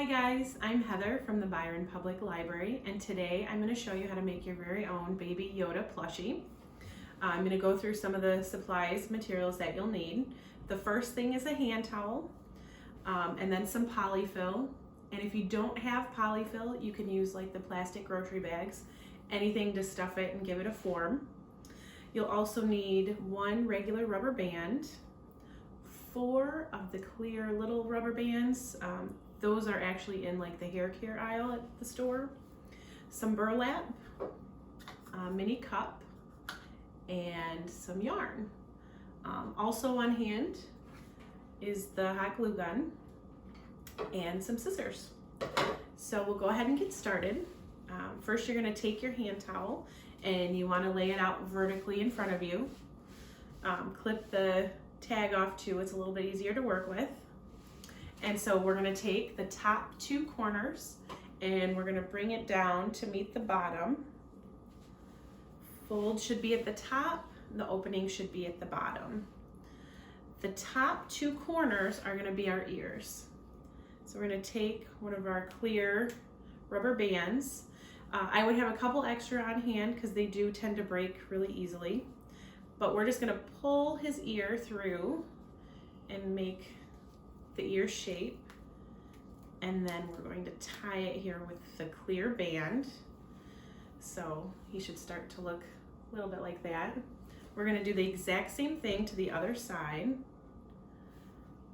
Hi guys, I'm Heather from the Byron Public Library, and today I'm going to show you how to make your very own Baby Yoda plushie. I'm going to go through some of the supplies, materials that you'll need. The first thing is a hand towel, and then some Polyfil. And if you don't have Polyfil, you can use like the plastic grocery bags, anything to stuff it and give it a form. You'll also need one regular rubber band, 4 of the clear little rubber bands. Those are actually in like the hair care aisle at the store. Some burlap, a mini cup, and some yarn. Also on hand is the hot glue gun and some scissors. So we'll go ahead and get started. First you're going to take your hand towel and you want to lay it out vertically in front of you. Clip the tag off too, it's a little bit easier to work with. And so we're going to take the top 2 corners and we're going to bring it down to meet the bottom. Fold should be at the top, the opening should be at the bottom. The top 2 corners are going to be our ears. So we're going to take one of our clear rubber bands. I would have a couple extra on hand because they do tend to break really easily. But we're just going to pull his ear through and make the ear shape, and then we're going to tie it here with the clear band. So he should start to look a little bit like that. We're going to do the exact same thing to the other side.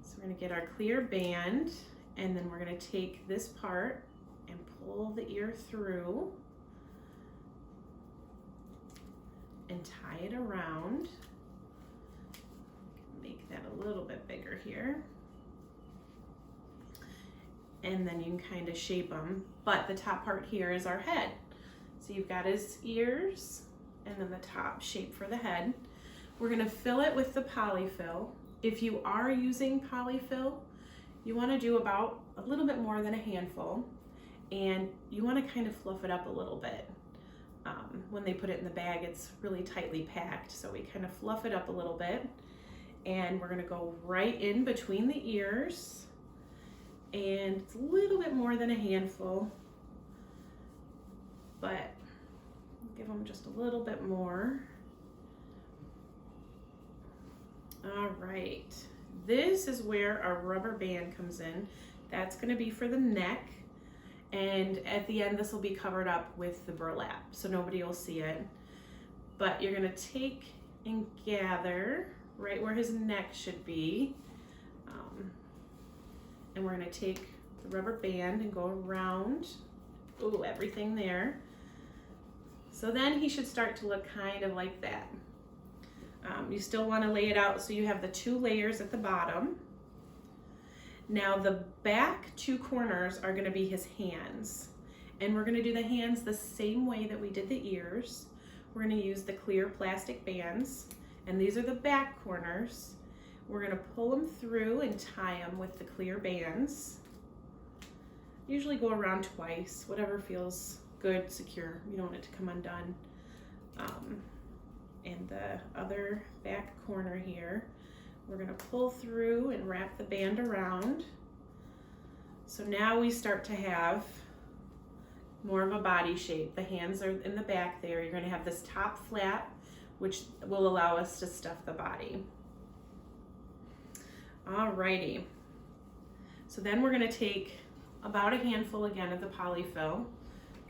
So we're going to get our clear band, and then we're going to take this part and pull the ear through and tie it around. Make that a little bit bigger here. And then you can kind of shape them. But the top part here is our head. So you've got his ears and then the top shape for the head. We're going to fill it with the Polyfil. If you are using Polyfil, you want to do about a little bit more than a handful, and you want to kind of fluff it up a little bit. When they put it in the bag, it's really tightly packed, so we kind of fluff it up a little bit, and we're going to go right in between the ears, and it's a little bit more than a handful, but give them just a little bit more. All right, this is where our rubber band comes in. That's going to be for the neck, and at the end this will be covered up with the burlap so nobody will see it. But you're going to take and gather right where his neck should be, and we're going to take the rubber band and go around everything there. So then he should start to look kind of like that. You still want to lay it out so you have the 2 layers at the bottom. Now the back 2 corners are going to be his hands, and we're going to do the hands the same way that we did the ears. We're going to use the clear plastic bands, and these are the back corners. We're going to pull them through and tie them with the clear bands. Usually go around twice, whatever feels good, secure. You don't want it to come undone. And the other back corner here, we're going to pull through and wrap the band around. So now we start to have more of a body shape. The hands are in the back there. You're going to have this top flap, which will allow us to stuff the body. Alrighty. So then we're going to take about a handful again of the Polyfil,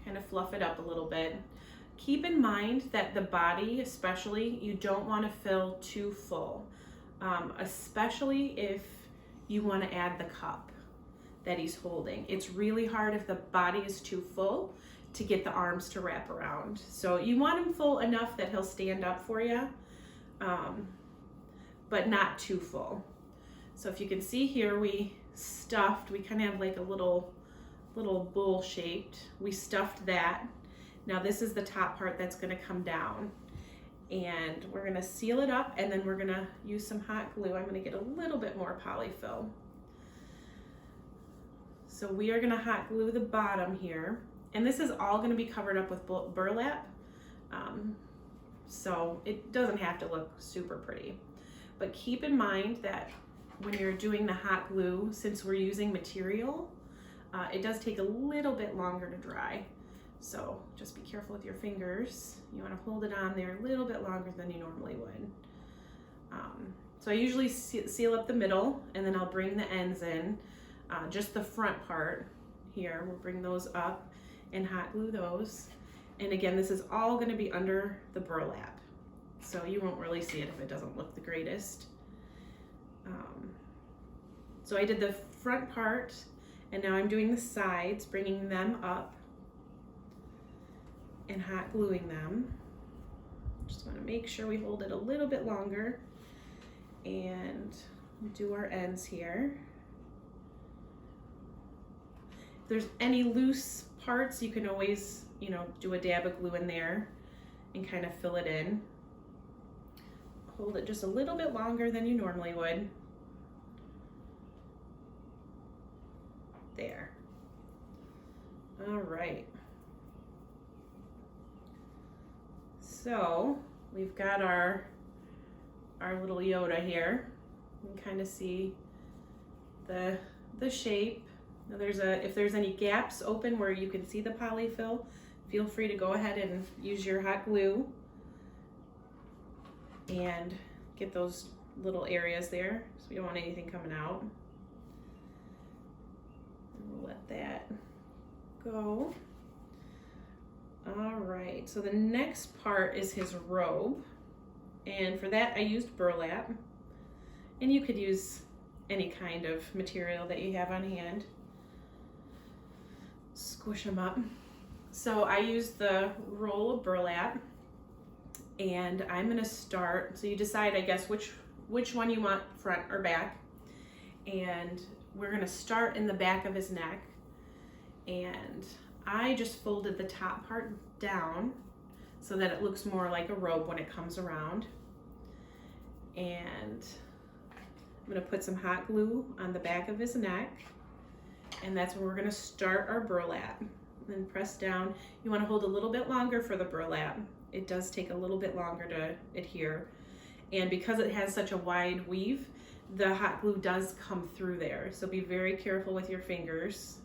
kind of fluff it up a little bit. Keep in mind that the body, especially, you don't want to fill too full, especially if you want to add the cup that he's holding. It's really hard if the body is too full to get the arms to wrap around. So you want him full enough that he'll stand up for you, but not too full. So if you can see here, we kind of have like a little bowl shaped. We stuffed that. Now this is the top part that's going to come down, and we're going to seal it up, and then we're going to use some hot glue. I'm going to get a little bit more Polyfil. So we are going to hot glue the bottom here, and this is all going to be covered up with burlap, so it doesn't have to look super pretty. But keep in mind that when you're doing the hot glue, since we're using material, It does take a little bit longer to dry, so just be careful with your fingers. You want to hold it on there a little bit longer than you normally would. So I usually seal up the middle, and then I'll bring the ends in, just the front part here. We'll bring those up and hot glue those. And again, this is all going to be under the burlap, so you won't really see it if it doesn't look the greatest. So I did the front part, and now I'm doing the sides, bringing them up and hot gluing them. Just want to make sure we hold it a little bit longer, and do our ends here. If there's any loose parts, you can always, you know, do a dab of glue in there and kind of fill it in. Hold it just a little bit longer than you normally would. There. All right. So we've got our little Yoda here. You can kind of see the shape. Now if there's any gaps open where you can see the polyfill, feel free to go ahead and use your hot glue and get those little areas there, so we don't want anything coming out. And we'll let that go. All right, so the next part is his robe, and for that I used burlap, and you could use any kind of material that you have on hand. Squish them up. So I used the roll of burlap, and I'm gonna start, so you decide, I guess, which one you want, front or back, and we're gonna start in the back of his neck, and I just folded the top part down so that it looks more like a robe when it comes around. And I'm gonna put some hot glue on the back of his neck, and that's where we're gonna start our burlap. Then press down. You wanna hold a little bit longer for the burlap. It does take a little bit longer to adhere. And because it has such a wide weave, the hot glue does come through there. So be very careful with your fingers.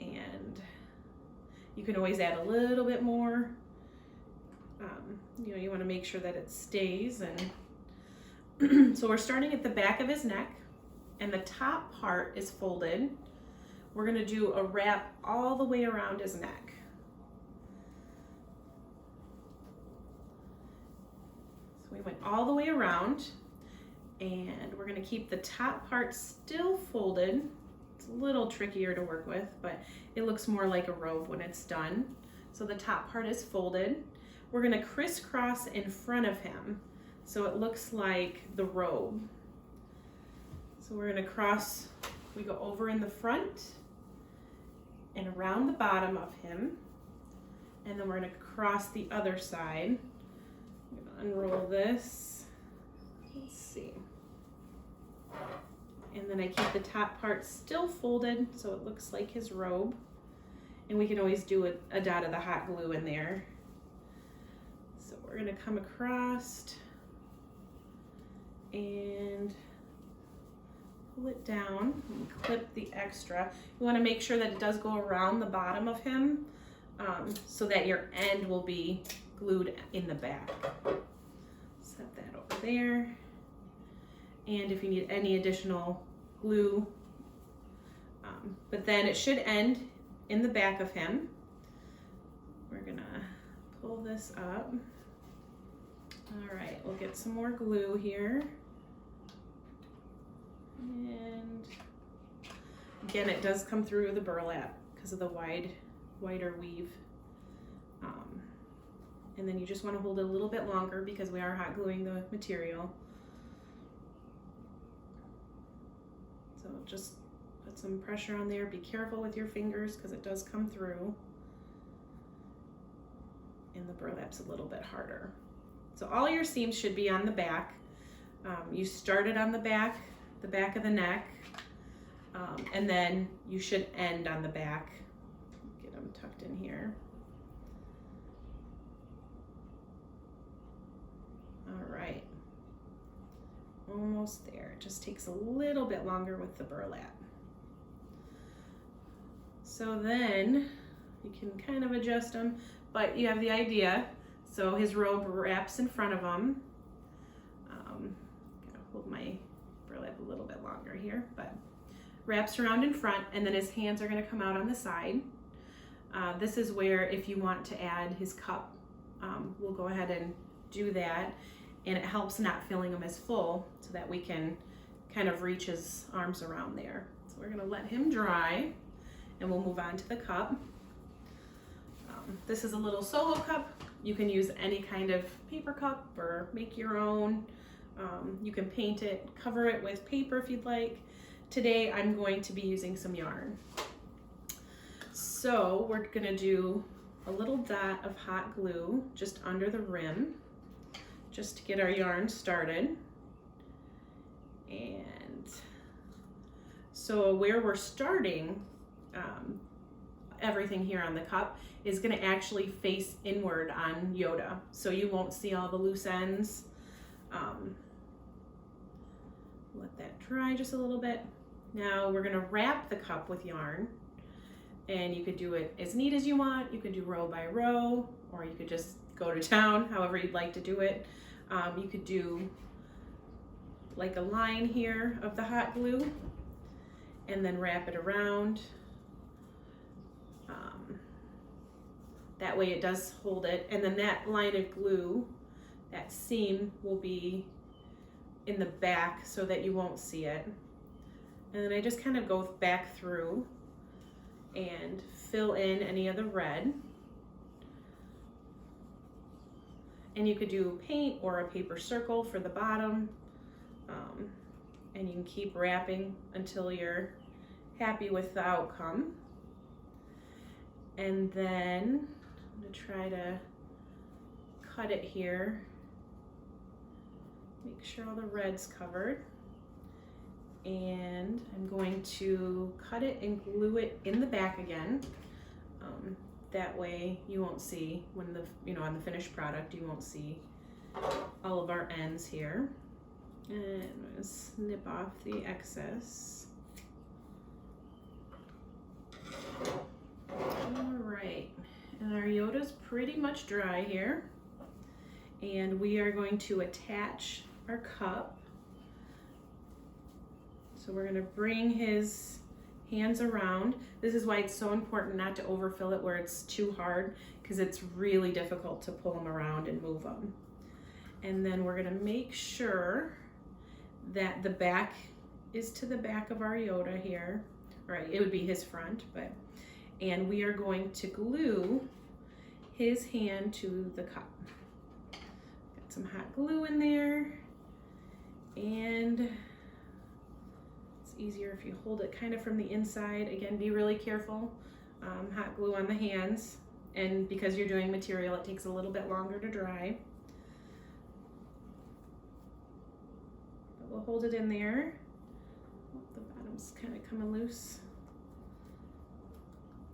And you can always add a little bit more. You know, you want to make sure that it stays. And so we're starting at the back of his neck, and the top part is folded. We're going to do a wrap all the way around his neck. So we went all the way around, and we're going to keep the top part still folded. It's a little trickier to work with, but it looks more like a robe when it's done. So the top part is folded. We're gonna crisscross in front of him so it looks like the robe. So we're gonna cross, we go over in the front and around the bottom of him, and then we're gonna cross the other side. I'm gonna unroll this. Let's see. And then I keep the top part still folded so it looks like his robe. And we can always do a dot of the hot glue in there. So we're gonna come across and pull it down and clip the extra. You wanna make sure that it does go around the bottom of him, so that your end will be glued in the back. Set that over there. And if you need any additional glue, but then it should end in the back of him. We're gonna pull this up. All right, we'll get some more glue here. And again, it does come through the burlap because of the wider weave. And then you just want to hold it a little bit longer because we are hot gluing the material. So just put some pressure on there. Be careful with your fingers because it does come through. And the burlap's a little bit harder. So all your seams should be on the back. You started on the back of the neck, and then you should end on the back. Get them tucked in here. All right, almost there. It just takes a little bit longer with the burlap. So then you can kind of adjust them, but you have the idea. So his robe wraps in front of him. Gotta hold my burlap a little bit longer here, but wraps around in front, and then his hands are gonna come out on the side. This is where if you want to add his cup, we'll go ahead and do that, and it helps not filling him as full so that we can kind of reach his arms around there. So we're gonna let him dry, and we'll move on to the cup. This is a little solo cup. You can use any kind of paper cup or make your own. You can paint it, cover it with paper if you'd like. Today I'm going to be using some yarn. So we're gonna do a little dot of hot glue just under the rim, just to get our yarn started. And so where we're starting, everything here on the cup is gonna actually face inward on Yoda, so you won't see all the loose ends. Let that dry just a little bit. Now we're gonna wrap the cup with yarn, and you could do it as neat as you want. You could do row by row, or you could just go to town, however you'd like to do it. You could do like a line here of the hot glue and then wrap it around. That way it does hold it, and then that line of glue, that seam will be in the back so that you won't see it. And then I just kind of go back through and fill in any of the red. And you could do paint or a paper circle for the bottom. And you can keep wrapping until you're happy with the outcome. And then I'm gonna try to cut it here. Make sure all the red's covered. And I'm going to cut it and glue it in the back again. That way you won't see when on the finished product, you won't see all of our ends here. And I'm gonna snip off the excess. All right, and our Yoda's pretty much dry here. And we are going to attach our cup. So we're gonna bring his hands around. This is why it's so important not to overfill it where it's too hard, because it's really difficult to pull them around and move them. And then we're gonna make sure that the back is to the back of our Yoda here. Right, it would be his front, and we are going to glue his hand to the cup. Got some hot glue in there, and it's easier if you hold it kind of from the inside. Again, be really careful. Hot glue on the hands, and because you're doing material, it takes a little bit longer to dry. But we'll hold it in there. Oh, the bottom's kind of coming loose.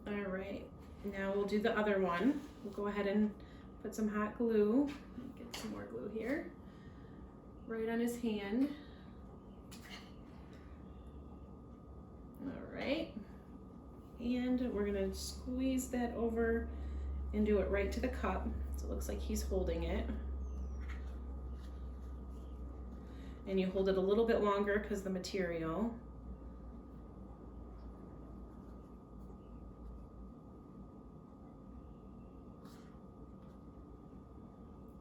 All right, now we'll do the other one. We'll go ahead and put some hot glue. Get some more glue here, right on his hand. All right, and we're gonna squeeze that over and do it right to the cup, so it looks like he's holding it. And you hold it a little bit longer because the material.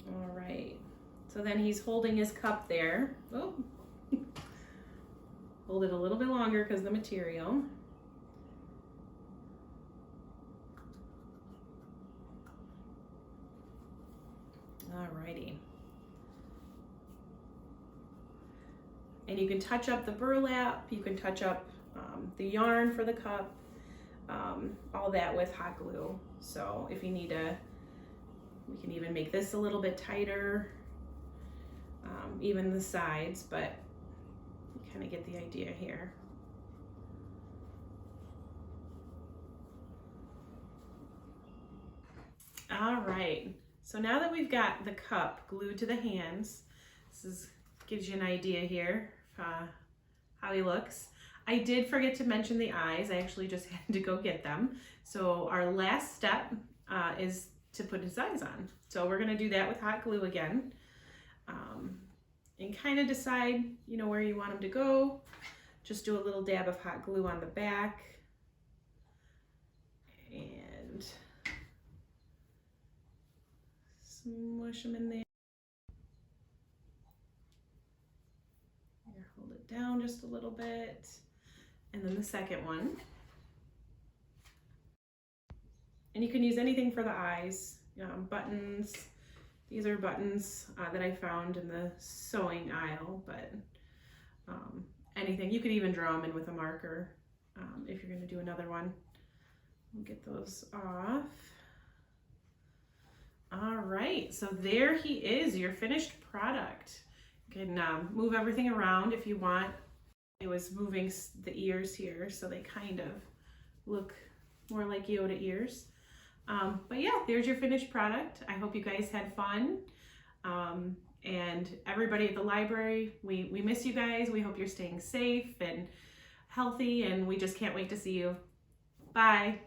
All right, so then he's holding his cup there. Oh. Hold it a little bit longer because the material. Alrighty. And you can touch up the burlap, you can touch up the yarn for the cup, all that with hot glue. So if you need to, we can even make this a little bit tighter, even the sides, but you kind of get the idea here. All right, so now that we've got the cup glued to the hands, gives you an idea here how he looks. I did forget to mention the eyes. I actually just had to go get them. So our last step is to put his eyes on. So we're gonna do that with hot glue again. And kind of decide, you know, where you want them to go. Just do a little dab of hot glue on the back. And smush them in there. Hold it down just a little bit. And then the second one. And you can use anything for the eyes, buttons. These are buttons that I found in the sewing aisle, but anything. You could even draw them in with a marker if you're going to do another one. We'll get those off. All right, so there he is, your finished product. You can move everything around if you want. It was moving the ears here, so they kind of look more like Yoda ears. But yeah, there's your finished product. I hope you guys had fun. And everybody at the library, we miss you guys. We hope you're staying safe and healthy, and we just can't wait to see you. Bye.